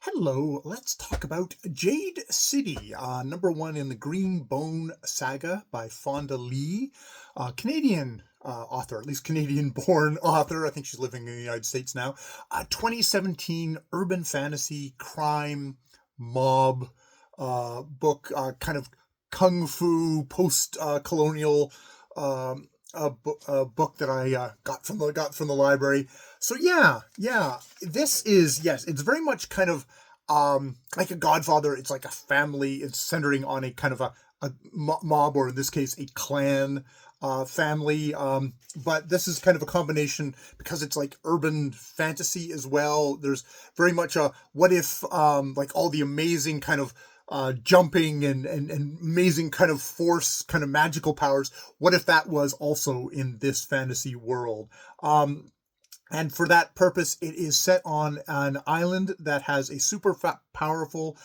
Hello, let's talk about Jade City, number one in the Green Bone saga by Fonda Lee, Canadian author, at least Canadian-born author. I think she's living in the United States now. 2017 urban fantasy crime mob book, kind of kung fu post-colonial book that I got from the library. So yeah, this is, yes, it's very much kind of like a Godfather. It's like a family. It's centering on a kind of a mob, or in this case, a clan family. But this is kind of a combination because it's like urban fantasy as well. There's very much a what if, like all the amazing kind of jumping and amazing kind of force, kind of magical powers. What if that was also in this fantasy world? And for that purpose, it is set on an island that has a super powerful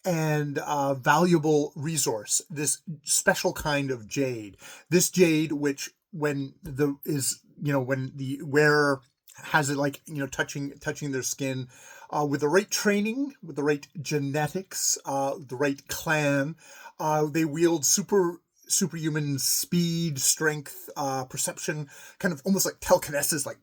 and valuable resource, this special kind of jade. This jade, which when the wearer has it, like, touching their skin, with the right training, with the right genetics, the right clan, they wield superhuman speed, strength, perception, kind of almost like telekinesis, like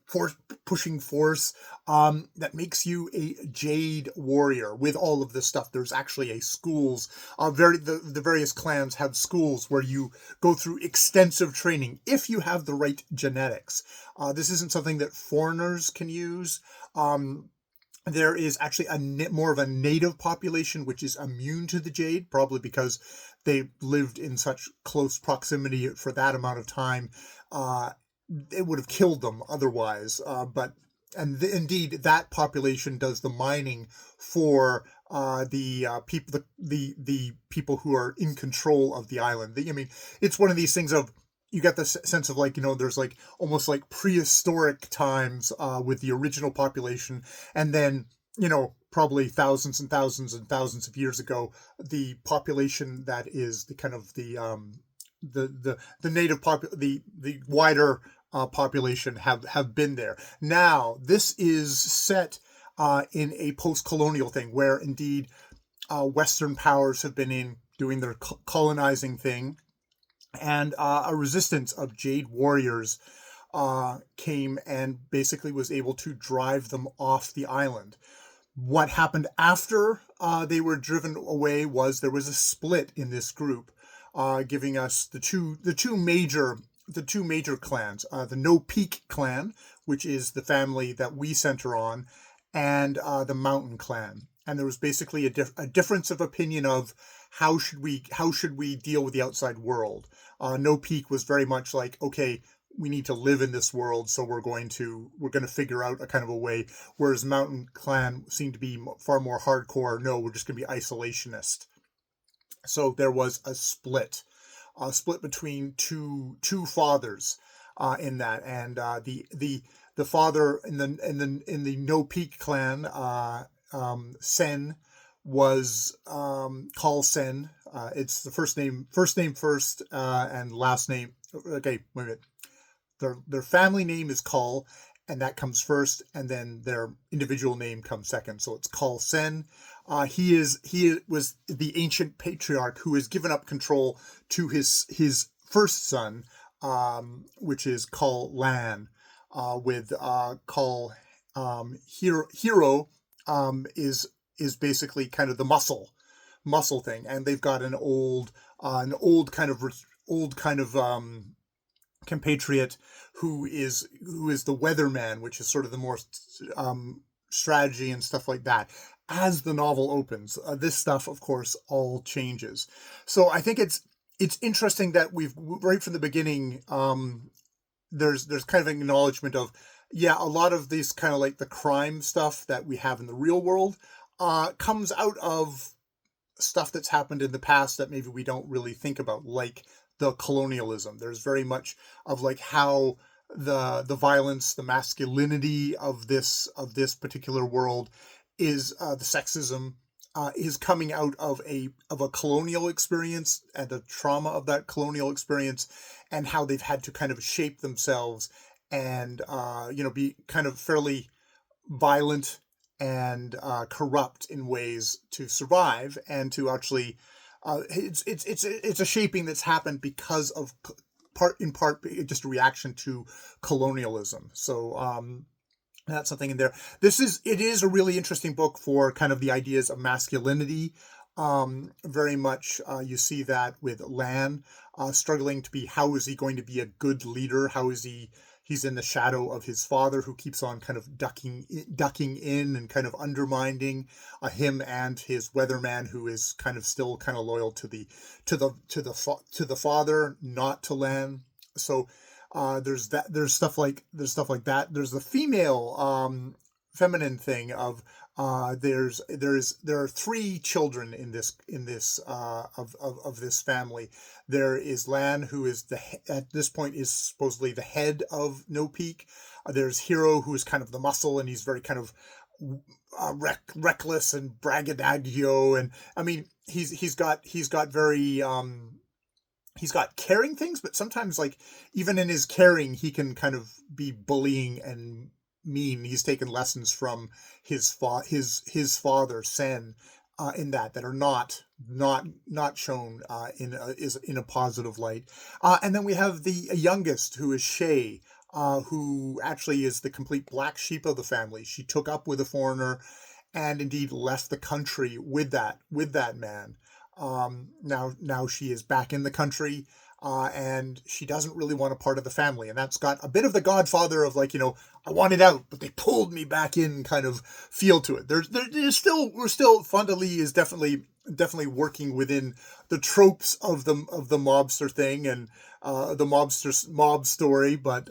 pushing force, that makes you a jade warrior. With all of this stuff, there's actually a schools. The various clans have schools where you go through extensive training if you have the right genetics. This isn't something that foreigners can use. There is actually more of a native population which is immune to the jade, probably because they lived in such close proximity for that amount of time. It would have killed them otherwise. Indeed, that population does the mining for the people who are in control of the island. I mean, it's one of these things of, you get the sense of, like, there's like almost like prehistoric times with the original population, and then probably thousands and thousands and thousands of years ago, the population that is the kind of the native the wider population have been there. Now this is set in a post-colonial thing where indeed Western powers have been in doing their colonizing thing, and a resistance of jade warriors came and basically was able to drive them off the island. What happened after they were driven away was there was a split in this group, giving us the two major clans, the No Peak clan, which is the family that we center on, and the Mountain clan. And there was basically a difference of opinion of how should we deal with the outside world. No Peak was very much like, okay, we need to live in this world, so we're going to figure out a kind of a way. Whereas Mountain Clan seemed to be far more hardcore. No, we're just going to be isolationist. So there was a split between two fathers in that, and the father in the No Peak clan, Sen, was Call Sen. It's the first name first, and last name. Okay, wait a minute. Their family name is Call, and that comes first, and then their individual name comes second. So it's Call Sen. He was the ancient patriarch who has given up control to his first son, which is Call Lan, with Call Hero, is basically kind of the muscle thing, and they've got an old kind of compatriot who is the weatherman, which is sort of the more strategy and stuff like that. As the novel opens, this stuff, of course, all changes. So I think it's interesting that we've, right from the beginning, there's kind of an acknowledgement of, yeah, a lot of these kind of like the crime stuff that we have in the real world comes out of stuff that's happened in the past that maybe we don't really think about, like the colonialism. There's very much of like how the violence, the masculinity of this particular world is, the sexism is coming out of a colonial experience and the trauma of that colonial experience, and how they've had to kind of shape themselves and be kind of fairly violent and corrupt in ways to survive and to actually. It's a shaping that's happened because of in part just a reaction to colonialism. So that's something in there. It is a really interesting book for kind of the ideas of masculinity. Very much you see that with Lan struggling to be, how is he going to be a good leader? How is he's in the shadow of his father, who keeps on kind of ducking in and kind of undermining him, and his weatherman, who is kind of still kind of loyal to the father, not to Lan. So there's stuff like that. There's the female feminine thing of there are three children in this of this family. There is Lan, who is at this point is supposedly the head of No Peak. There's Hero, who is kind of the muscle, and he's very kind of reckless and braggadocio, and I mean he's got very he's got caring things, but sometimes, like, even in his caring, he can kind of be bullying and mean. He's taken lessons from his father Sen in that are not shown in a positive light. And then we have the youngest, who is Shay, who actually is the complete black sheep of the family. She took up with a foreigner, and indeed left the country with that man. Now she is back in the country, and she doesn't really want a part of the family, and that's got a bit of the Godfather of, like, I wanted out, but they pulled me back in kind of feel to it. There's still Fnd L is definitely working within the tropes of the mobster thing and the mob story, but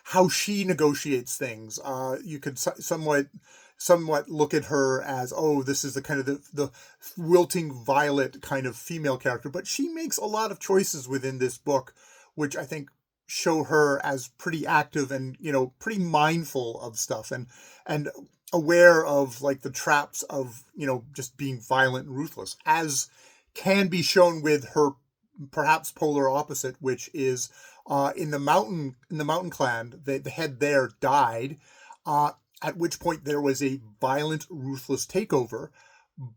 how she negotiates things, you could somewhat look at her as, oh, this is the kind of the wilting violet kind of female character, but she makes a lot of choices within this book, which I think show her as pretty active and pretty mindful of stuff, and aware of, like, the traps of just being violent and ruthless, as can be shown with her perhaps polar opposite, which is in the mountain clan, the head there died, at which point there was a violent, ruthless takeover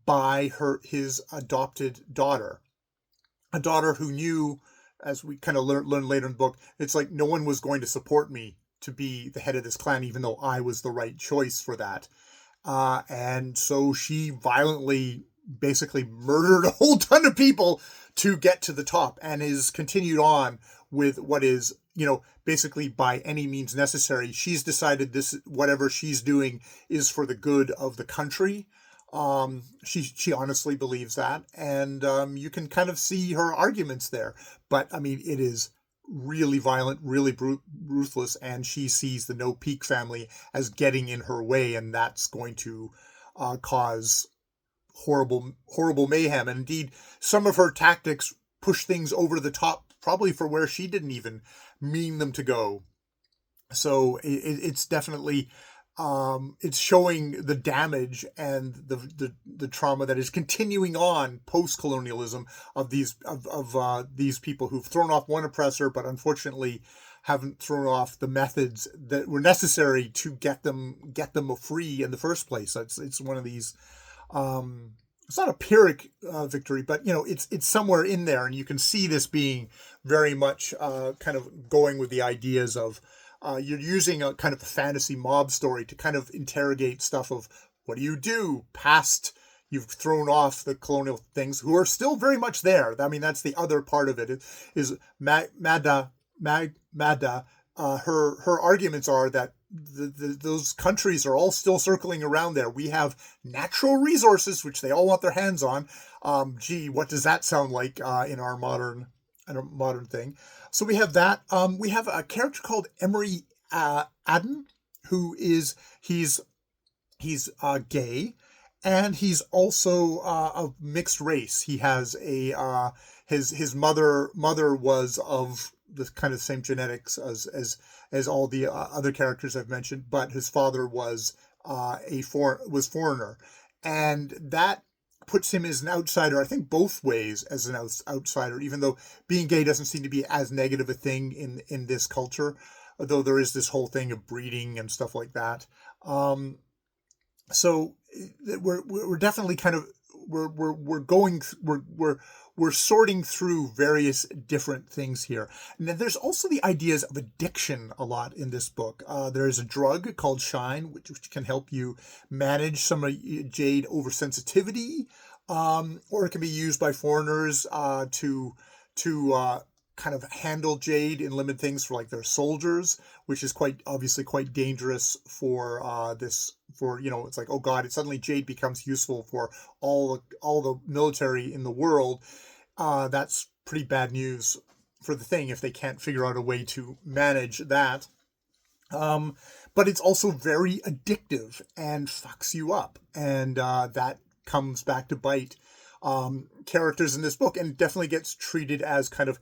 by his adopted daughter, a daughter who knew, as we kind of learn later in the book, it's like, no one was going to support me to be the head of this clan, even though I was the right choice for that. And so she violently, basically murdered a whole ton of people to get to the top, and is continued on with what is, basically by any means necessary. She's decided this, whatever she's doing, is for the good of the country. She honestly believes that, and you can kind of see her arguments there. But I mean, it is really violent, really ruthless, and she sees the No Peak family as getting in her way, and that's going to cause horrible mayhem. And indeed, some of her tactics push things over the top, probably for where she didn't even mean them to go. So it's definitely it's showing the damage and the trauma that is continuing on post-colonialism of these people who've thrown off one oppressor, but unfortunately haven't thrown off the methods that were necessary to get them free in the first place. It's one of these. It's not a Pyrrhic victory, but it's somewhere in there, and you can see this being very much kind of going with the ideas of you're using a kind of a fantasy mob story to kind of interrogate stuff of, what do you do past you've thrown off the colonial things, who are still very much there. I mean, that's the other part of it, is Mada. Her arguments are that those countries are all still circling around there. We have natural resources, which they all want their hands on. Gee, what does that sound like in our modern thing? So we have that. We have a character called Emery Adden, who is he's gay, and he's also of mixed race. He has a his mother was of the kind of same genetics as all the other characters I've mentioned, but his father was foreigner, and that puts him as an outsider, I think, both ways as an outsider, even though being gay doesn't seem to be as negative a thing in this culture, though there is this whole thing of breeding and stuff like that. Um, so we're definitely kind of we're going we're sorting through various different things here. And then there's also the ideas of addiction a lot in this book. There's a drug called Shine, which can help you manage some of jade oversensitivity, or it can be used by foreigners to kind of handle jade and limit things for like their soldiers, which is quite obviously quite dangerous for it's like, oh god, it suddenly jade becomes useful for all the military in the world. That's pretty bad news for the thing if they can't figure out a way to manage that. But it's also very addictive and fucks you up, and that comes back to bite characters in this book, and definitely gets treated as kind of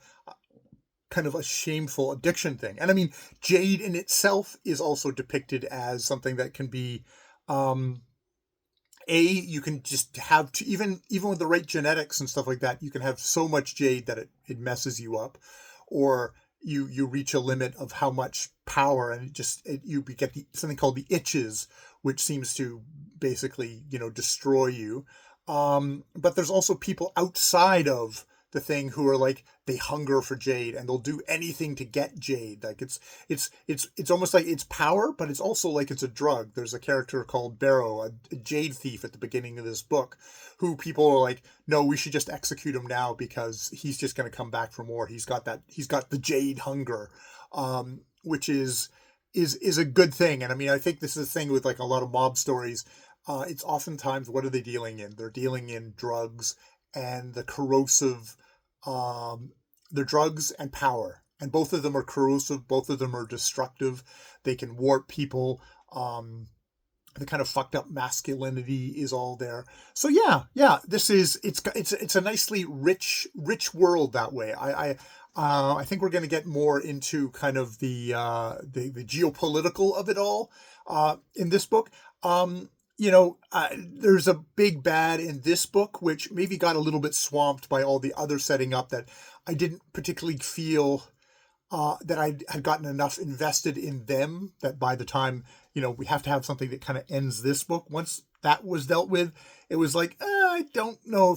a shameful addiction thing. And I mean, jade in itself is also depicted as something that can be, you can just have to, even with the right genetics and stuff like that, you can have so much jade that it messes you up, or you reach a limit of how much power, and you get something called the itches, which seems to basically destroy you. But there's also people outside of the thing who are like, they hunger for jade and they'll do anything to get jade. Like it's almost like it's power, but it's also like it's a drug. There's a character called Barrow, a jade thief at the beginning of this book, who people are like, no, we should just execute him now because he's just going to come back for more. He's got the jade hunger, which is a good thing. And I mean, I think this is a thing with like a lot of mob stories. It's oftentimes, what are they dealing in? They're dealing in drugs and the corrosive, they're drugs and power, and both of them are corrosive, both of them are destructive. They can warp people. The kind of fucked up masculinity is all there. So yeah, it's a nicely rich world that way. I think we're going to get more into kind of the geopolitical of it all in this book. There's a big bad in this book, which maybe got a little bit swamped by all the other setting up that I didn't particularly feel that I had gotten enough invested in them, that by the time, we have to have something that kind of ends this book. Once that was dealt with, it was like, I don't know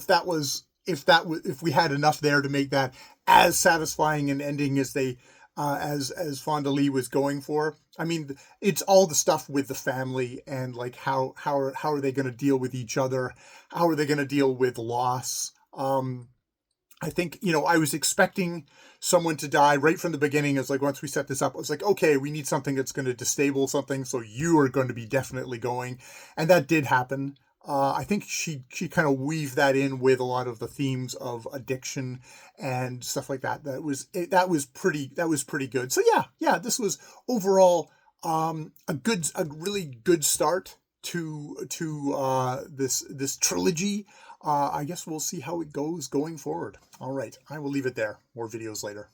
if we had enough there to make that as satisfying an ending as they as Fnd L was going for. I mean, it's all the stuff with the family and like how are they going to deal with each other? How are they going to deal with loss? I think, I was expecting someone to die right from the beginning. It's like, once we set this up, I was like, okay, we need something that's going to destabilize something, so you are going to be definitely going. And that did happen. I think she kind of weaved that in with a lot of the themes of addiction and stuff like that. That was pretty good. So yeah, this was overall a really good start to this trilogy. I guess we'll see how it goes going forward. All right, I will leave it there. More videos later.